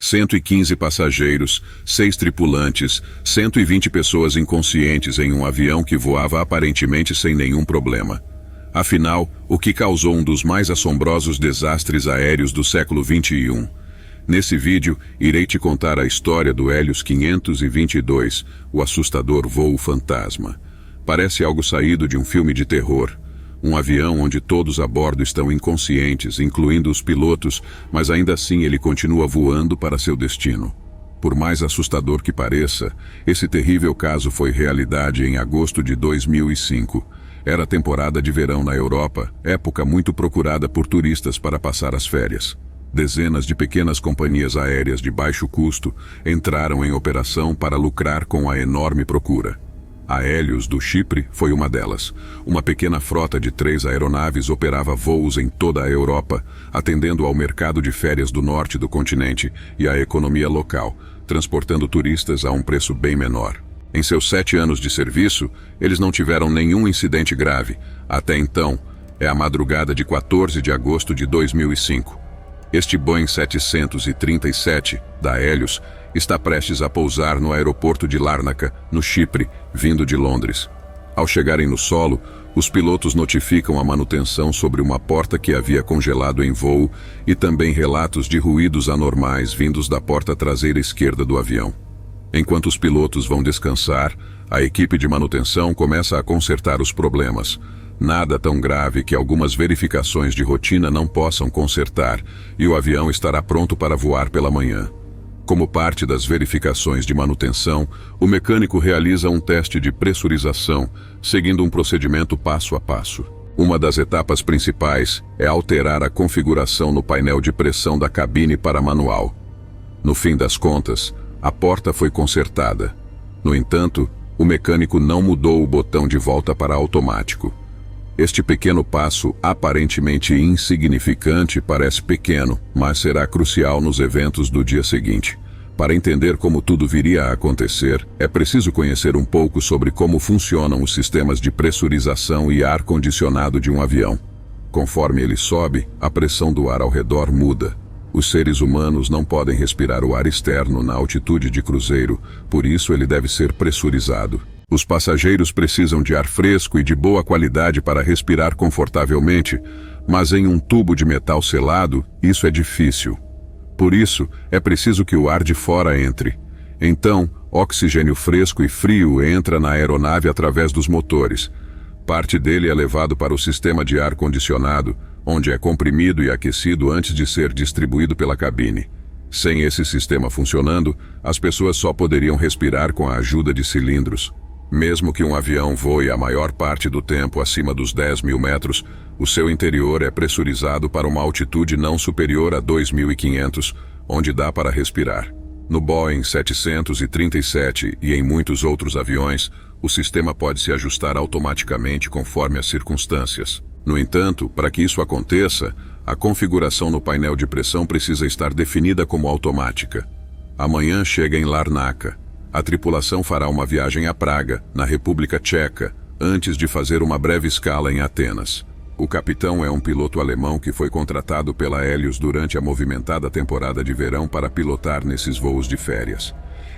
115 passageiros, 6 tripulantes, 120 pessoas inconscientes em um avião que voava aparentemente sem nenhum problema. Afinal, o que causou um dos mais assombrosos desastres aéreos do século XXI? Nesse vídeo, irei te contar a história do Hélios 522, o assustador voo fantasma. Parece algo saído de um filme de terror. Um avião onde todos a bordo estão inconscientes, incluindo os pilotos, mas ainda assim ele continua voando para seu destino. Por mais assustador que pareça, esse terrível caso foi realidade em agosto de 2005. Era temporada de verão na Europa, época muito procurada por turistas para passar as férias. Dezenas de pequenas companhias aéreas de baixo custo entraram em operação para lucrar com a enorme procura. A Hélios, do Chipre, foi uma delas. Uma pequena frota de 3 aeronaves operava voos em toda a Europa, atendendo ao mercado de férias do norte do continente e à economia local, transportando turistas a um preço bem menor. Em seus 7 anos de serviço, eles não tiveram nenhum incidente grave. Até então, é a madrugada de 14 de agosto de 2005. Este Boeing 737 da Hélios está prestes a pousar no aeroporto de Lárnaca, no Chipre, vindo de Londres. Ao chegarem no solo, os pilotos notificam a manutenção sobre uma porta que havia congelado em voo e também relatos de ruídos anormais vindos da porta traseira esquerda do avião. Enquanto os pilotos vão descansar, a equipe de manutenção começa a consertar os problemas. Nada tão grave que algumas verificações de rotina não possam consertar, e o avião estará pronto para voar pela manhã. Como parte das verificações de manutenção, o mecânico realiza um teste de pressurização, seguindo um procedimento passo a passo. Uma das etapas principais é alterar a configuração no painel de pressão da cabine para manual. No fim das contas, a porta foi consertada. No entanto, o mecânico não mudou o botão de volta para automático. Este pequeno passo, aparentemente insignificante, parece pequeno, mas será crucial nos eventos do dia seguinte. Para entender como tudo viria a acontecer, é preciso conhecer um pouco sobre como funcionam os sistemas de pressurização e ar-condicionado de um avião. Conforme ele sobe, a pressão do ar ao redor muda. Os seres humanos não podem respirar o ar externo na altitude de cruzeiro, por isso ele deve ser pressurizado. Os passageiros precisam de ar fresco e de boa qualidade para respirar confortavelmente, mas em um tubo de metal selado, isso é difícil. Por isso, é preciso que o ar de fora entre. Então, oxigênio fresco e frio entra na aeronave através dos motores. Parte dele é levado para o sistema de ar condicionado, onde é comprimido e aquecido antes de ser distribuído pela cabine. Sem esse sistema funcionando, as pessoas só poderiam respirar com a ajuda de cilindros. Mesmo que um avião voe a maior parte do tempo acima dos 10.000 metros, o seu interior é pressurizado para uma altitude não superior a 2.500, onde dá para respirar. No Boeing 737 e em muitos outros aviões, o sistema pode se ajustar automaticamente conforme as circunstâncias. No entanto, para que isso aconteça, a configuração no painel de pressão precisa estar definida como automática. Amanhã chega em Larnaca. A tripulação fará uma viagem a Praga, na República Tcheca, antes de fazer uma breve escala em Atenas. O capitão é um piloto alemão que foi contratado pela Hélios durante a movimentada temporada de verão para pilotar nesses voos de férias.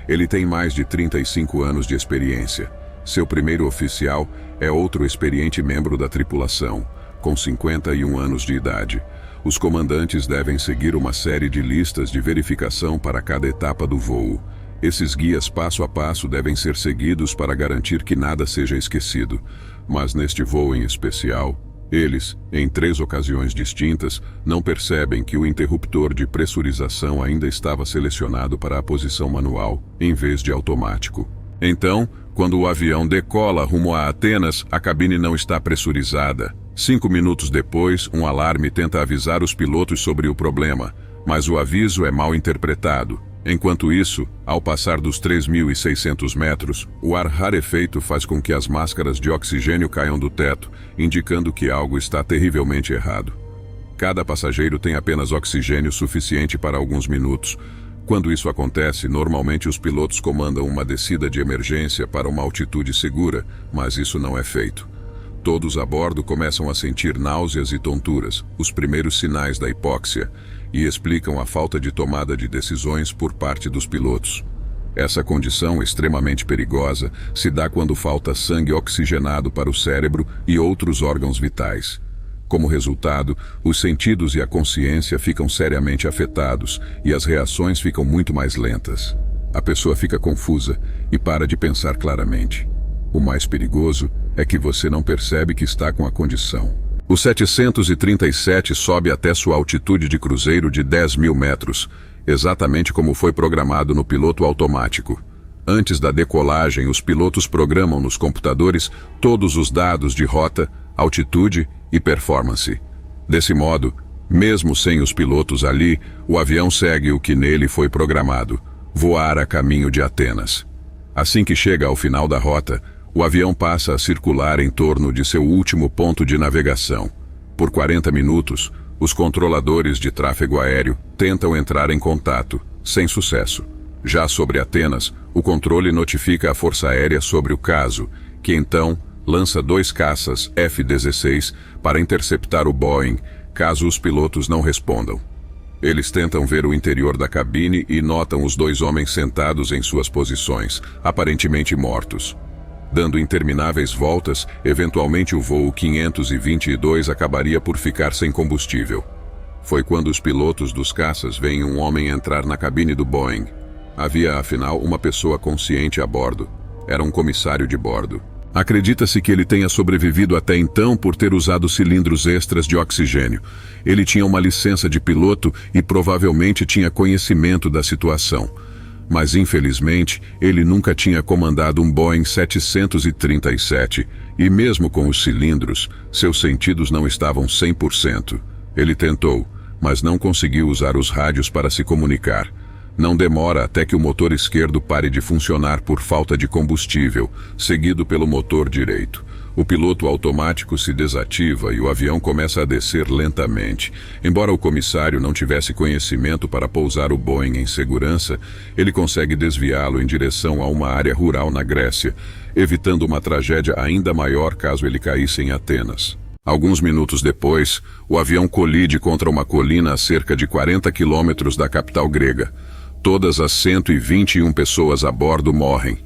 Ele tem mais de 35 anos de experiência. Seu primeiro oficial é outro experiente membro da tripulação, com 51 anos de idade. Os comandantes devem seguir uma série de listas de verificação para cada etapa do voo. Esses guias passo a passo devem ser seguidos para garantir que nada seja esquecido. Mas neste voo em especial, eles, em 3 ocasiões distintas, não percebem que o interruptor de pressurização ainda estava selecionado para a posição manual, em vez de automático. Então, quando o avião decola rumo a Atenas, a cabine não está pressurizada. 5 minutos depois, um alarme tenta avisar os pilotos sobre o problema, mas o aviso é mal interpretado. Enquanto isso, ao passar dos 3.600 metros, o ar rarefeito faz com que as máscaras de oxigênio caiam do teto, indicando que algo está terrivelmente errado. Cada passageiro tem apenas oxigênio suficiente para alguns minutos. Quando isso acontece, normalmente os pilotos comandam uma descida de emergência para uma altitude segura, mas isso não é feito. Todos a bordo começam a sentir náuseas e tonturas, os primeiros sinais da hipóxia. e explicam a falta de tomada de decisões por parte dos pilotos. Essa condição extremamente perigosa se dá quando falta sangue oxigenado para o cérebro e outros órgãos vitais. Como resultado, os sentidos e a consciência ficam seriamente afetados e as reações ficam muito mais lentas. A pessoa fica confusa e para de pensar claramente. O mais perigoso é que você não percebe que está com a condição. O 737 sobe até sua altitude de cruzeiro de 10.000 metros, exatamente como foi programado no piloto automático. Antes da decolagem, os pilotos programam nos computadores todos os dados de rota, altitude e performance. Desse modo, mesmo sem os pilotos ali, o avião segue o que nele foi programado: voar a caminho de Atenas. Assim que chega ao final da rota, o avião passa a circular em torno de seu último ponto de navegação. Por 40 minutos, os controladores de tráfego aéreo tentam entrar em contato, sem sucesso. Já sobre Atenas, o controle notifica a Força Aérea sobre o caso, que então lança 2 caças F-16 para interceptar o Boeing, caso os pilotos não respondam. Eles tentam ver o interior da cabine e notam os 2 homens sentados em suas posições, aparentemente mortos. Dando intermináveis voltas, eventualmente o voo 522 acabaria por ficar sem combustível. Foi quando os pilotos dos caças veem um homem entrar na cabine do Boeing. Havia, afinal, uma pessoa consciente a bordo. Era um comissário de bordo. Acredita-se que ele tenha sobrevivido até então por ter usado cilindros extras de oxigênio. Ele tinha uma licença de piloto e provavelmente tinha conhecimento da situação. Mas, infelizmente, ele nunca tinha comandado um Boeing 737, e mesmo com os cilindros, seus sentidos não estavam 100%. Ele tentou, mas não conseguiu usar os rádios para se comunicar. Não demora até que o motor esquerdo pare de funcionar por falta de combustível, seguido pelo motor direito. O piloto automático se desativa e o avião começa a descer lentamente. Embora o comissário não tivesse conhecimento para pousar o Boeing em segurança, ele consegue desviá-lo em direção a uma área rural na Grécia, evitando uma tragédia ainda maior caso ele caísse em Atenas. Alguns minutos depois, o avião colide contra uma colina a cerca de 40 quilômetros da capital grega. Todas as 121 pessoas a bordo morrem.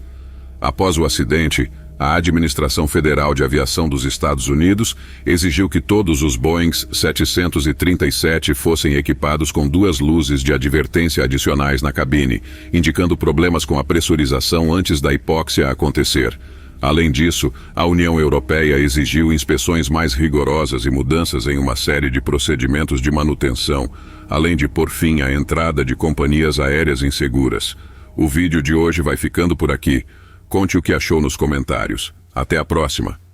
Após o acidente, a Administração Federal de Aviação dos Estados Unidos exigiu que todos os Boeings 737 fossem equipados com 2 luzes de advertência adicionais na cabine, indicando problemas com a pressurização antes da hipóxia acontecer. Além disso, a União Europeia exigiu inspeções mais rigorosas e mudanças em uma série de procedimentos de manutenção, além de pôr fim à entrada de companhias aéreas inseguras. O vídeo de hoje vai ficando por aqui. Conte o que achou nos comentários. Até a próxima!